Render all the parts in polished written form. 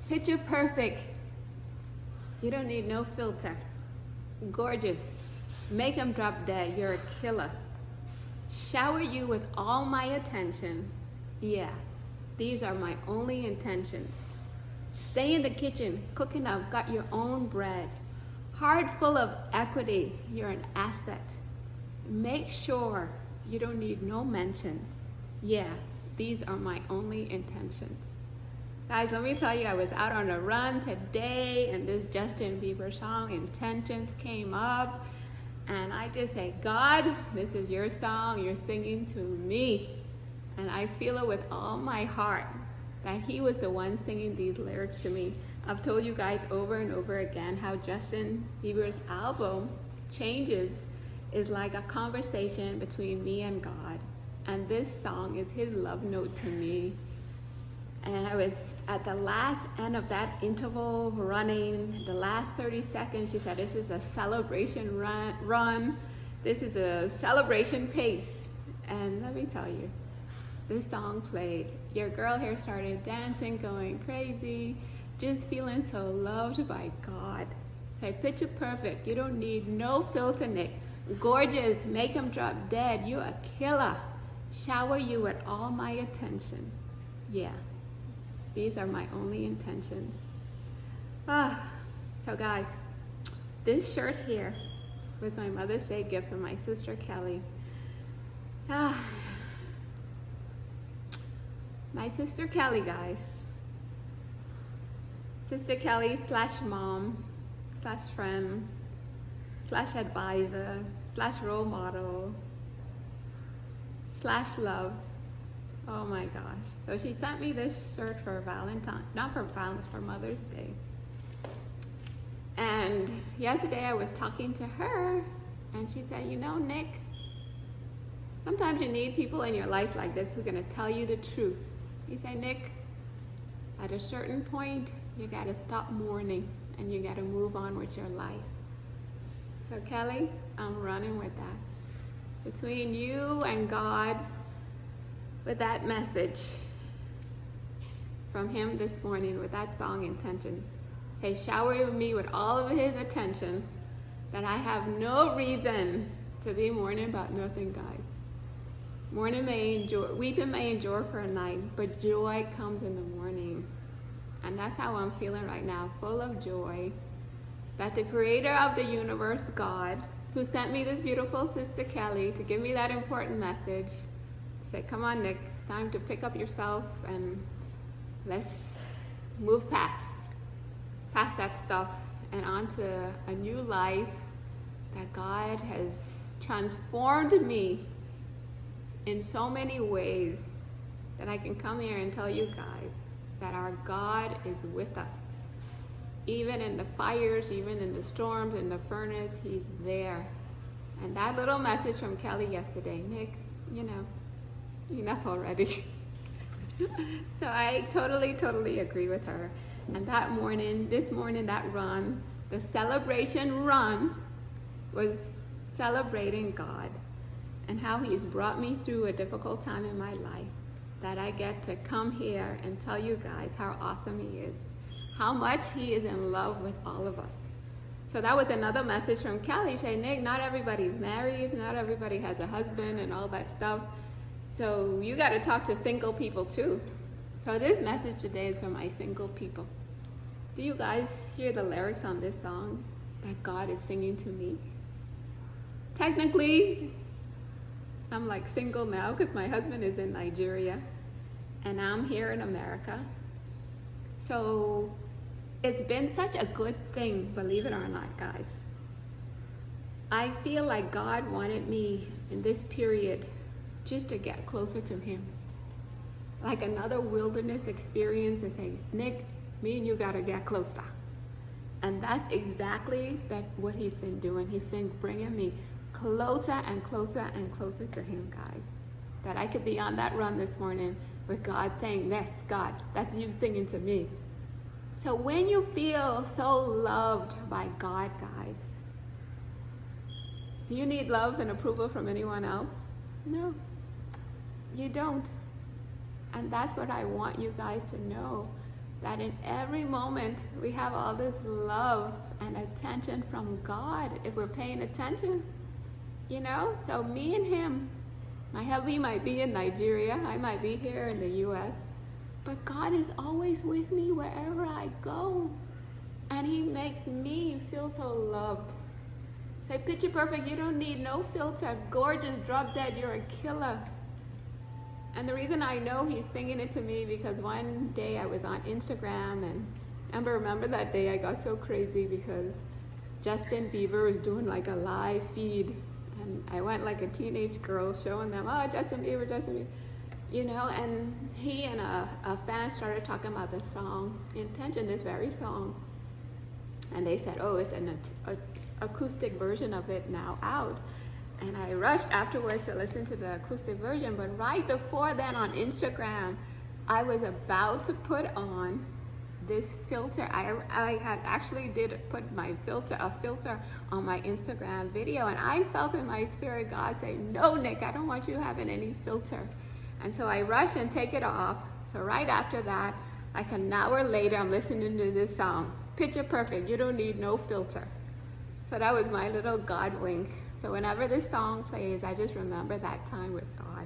Picture perfect. You don't need no filter. Gorgeous. Make them drop dead. You're a killer. Shower you with all my attention. Yeah, these are my only intentions. Stay in the kitchen, cooking up, got your own bread. Heart full of equity, you're an asset. Make sure you don't need no mentions. Yeah, these are my only intentions. Guys, let me tell you, I was out on a run today and this Justin Bieber song, Intentions, came up. And I just say, God, this is your song, you're singing to me. And I feel it with all my heart that he was the one singing these lyrics to me. I've told you guys over and over again how Justin Bieber's album, Changes, is like a conversation between me and God. And this song is his love note to me. And I was at the last end of that interval running, the last 30 seconds, she said, this is a celebration run. This is a celebration pace. And let me tell you, this song played. Your girl here started dancing, going crazy, just feeling so loved by God. Say, picture perfect. You don't need no filter, Nick. Gorgeous, make him drop dead. You a killer. Shower you with all my attention. Yeah. These are my only intentions. So guys, this shirt here was my Mother's Day gift from my sister Kelly. My sister Kelly, guys. Sister Kelly / mom / friend / advisor / role model / love. Oh my gosh. So she sent me this shirt for Valentine, not for Valentine's, for Mother's Day. And yesterday I was talking to her and she said, you know, Nick, sometimes you need people in your life like this who are gonna tell you the truth. You say, Nick, at a certain point, you gotta stop mourning and you gotta move on with your life. So Kelly, I'm running with that. Between you and God, with that message from him this morning, with that song, Intention. Say, shower me with all of his attention, that I have no reason to be mourning about nothing, guys. Weeping may endure for a night, but joy comes in the morning. And that's how I'm feeling right now, full of joy, that the creator of the universe, God, who sent me this beautiful sister Kelly to give me that important message, said, come on, Nick, it's time to pick up yourself and let's move past that stuff and onto a new life, that God has transformed me in so many ways that I can come here and tell you guys that our God is with us. Even in the fires, even in the storms, in the furnace, he's there. And that little message from Kelly yesterday, Nick, you know, enough already. So I totally agree with her. And that morning, this morning, that run, the celebration run was celebrating God and how he's brought me through a difficult time in my life, that I get to come here and tell you guys how awesome he is, how much he is in love with all of us. So that was another message from Kelly saying, Nick, not everybody's married, not everybody has a husband and all that stuff. So you got to talk to single people too. So this message today is for my single people. Do you guys hear the lyrics on this song that God is singing to me? Technically, I'm like single now because my husband is in Nigeria and I'm here in America. So it's been such a good thing, believe it or not, guys. I feel like God wanted me in this period just to get closer to him. Like another wilderness experience and say, Nick, me and you gotta get closer. And that's exactly what he's been doing. He's been bringing me closer and closer and closer to him, guys. That I could be on that run this morning with God saying, yes, God, that's you singing to me. So when you feel so loved by God, guys, do you need love and approval from anyone else? No, you don't. And that's what I want you guys to know, that in every moment we have all this love and attention from God if we're paying attention, you know? So me and him, my hubby might be in Nigeria, I might be here in the US, but God is always with me wherever I go. And he makes me feel so loved. Say, picture perfect, you don't need no filter. Gorgeous, drop dead, you're a killer. And the reason I know he's singing it to me because one day I was on Instagram and Amber, remember that day I got so crazy because Justin Bieber was doing like a live feed and I went like a teenage girl showing them, oh, Justin Bieber, you know, and he and a fan started talking about the song, Intention, this very song. And they said, oh, it's an acoustic version of it now out. And I rushed afterwards to listen to the acoustic version, but right before then on Instagram, I was about to put on this filter. I had actually put a filter on my Instagram video, and I felt in my spirit God say, no, Nick, I don't want you having any filter. And so I rushed and take it off. So right after that, like an hour later, I'm listening to this song, Picture Perfect, you don't need no filter. So that was my little God wink. So whenever this song plays, I just remember that time with God.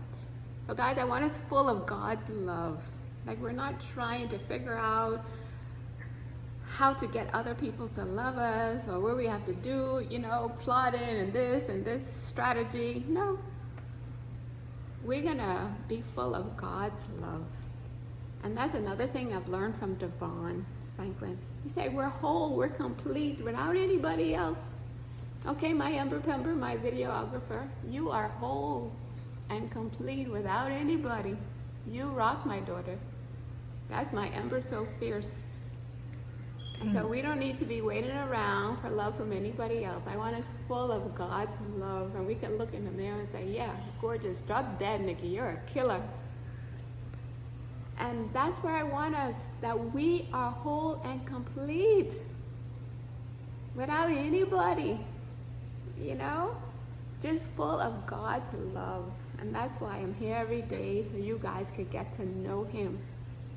So guys, I want us full of God's love. Like we're not trying to figure out how to get other people to love us or what we have to do, you know, plotting and this strategy. No. We're gonna be full of God's love. And that's another thing I've learned from Devon Franklin. He said, we're whole, we're complete without anybody else. Okay, my Ember Pember, my videographer, you are whole and complete without anybody. You rock, my daughter. That's my Ember so fierce. And so we don't need to be waiting around for love from anybody else. I want us full of God's love, and we can look in the mirror and say, yeah, gorgeous, drop dead, Nikki, you're a killer. And that's where I want us, that we are whole and complete without anybody, you know, just full of God's love. And that's why I'm here every day, so you guys could get to know him.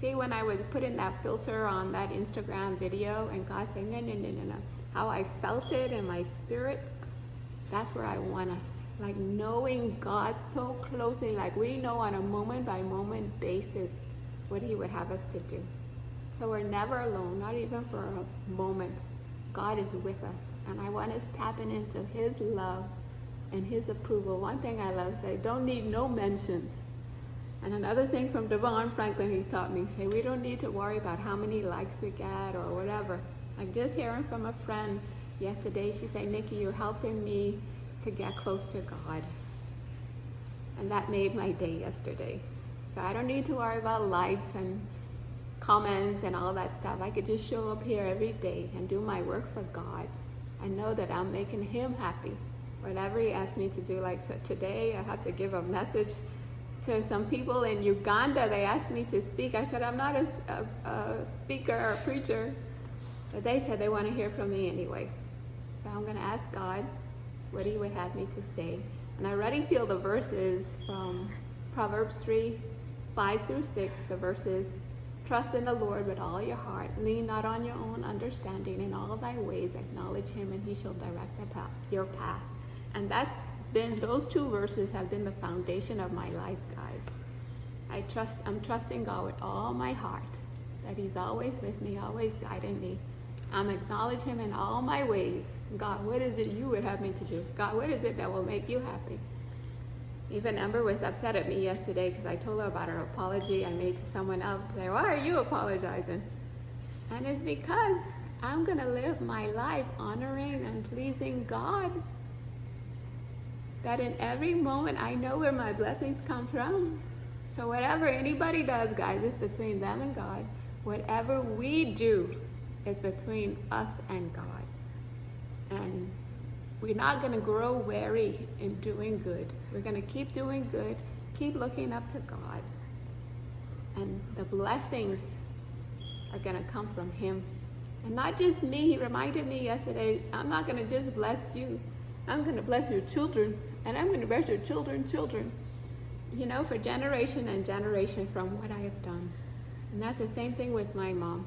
See, when I was putting that filter on that Instagram video and God said, no, how I felt it in my spirit, that's where I want us. Like knowing God so closely, like we know on a moment by moment basis what he would have us to do. So we're never alone, not even for a moment. God is with us, and I want us tapping into his love and his approval. One thing I love, say, don't need no mentions. And another thing from Devon Franklin he's taught me, say, we don't need to worry about how many likes we get or whatever. Like just hearing from a friend yesterday, she said, Nikki, you're helping me to get close to God. And that made my day yesterday. So I don't need to worry about likes and comments and all that stuff. I could just show up here every day and do my work for God and know that I'm making him happy. Whatever he asks me to do, like so today, I have to give a message to some people in Uganda. They asked me to speak. I said, I'm not a speaker or a preacher, but they said they want to hear from me anyway. So I'm going to ask God what he would have me to say. And I already feel the verses from Proverbs 3:5-6, the verses, trust in the Lord with all your heart, lean not on your own understanding, in all thy ways acknowledge him, and he shall direct your path. And those two verses have been the foundation of my life, guys. I'm trusting God with all my heart, that he's always with me, always guiding me. I'm acknowledging him in all my ways. God, what is it you would have me to do? God, what is it that will make you happy? Even Ember was upset at me yesterday because I told her about an apology I made to someone else. Say, why are you apologizing? And it's because I'm going to live my life honoring and pleasing God. That in every moment I know where my blessings come from. So whatever anybody does, guys, it's between them and God. Whatever we do is between us and God. And we're not going to grow weary in doing good. We're going to keep doing good, keep looking up to God. And the blessings are going to come from him. And not just me. He reminded me yesterday, I'm not going to just bless you. I'm going to bless your children. And I'm going to bless your children's children. You know, for generation and generation from what I have done. And that's the same thing with my mom.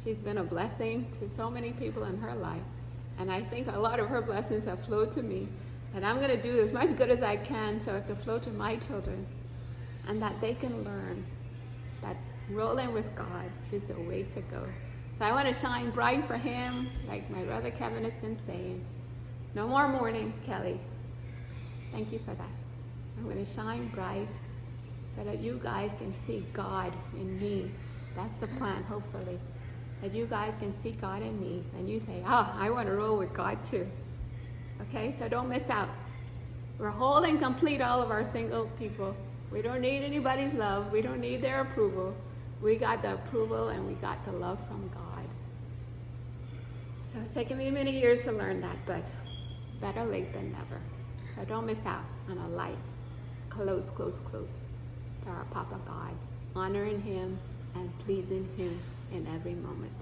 She's been a blessing to so many people in her life. And I think a lot of her blessings have flowed to me. And I'm going to do as much good as I can so it can flow to my children. And that they can learn that rolling with God is the way to go. So I want to shine bright for him, like my brother Kevin has been saying. No more mourning, Kelly. Thank you for that. I'm going to shine bright so that you guys can see God in me. That's the plan, hopefully. That you guys can see God in me. And you say, I want to roll with God too. Okay, so don't miss out. We're whole and complete, all of our single people. We don't need anybody's love. We don't need their approval. We got the approval and we got the love from God. So it's taken me many years to learn that, but better late than never. So don't miss out on a life close to our Papa God, honoring him and pleasing him in every moment.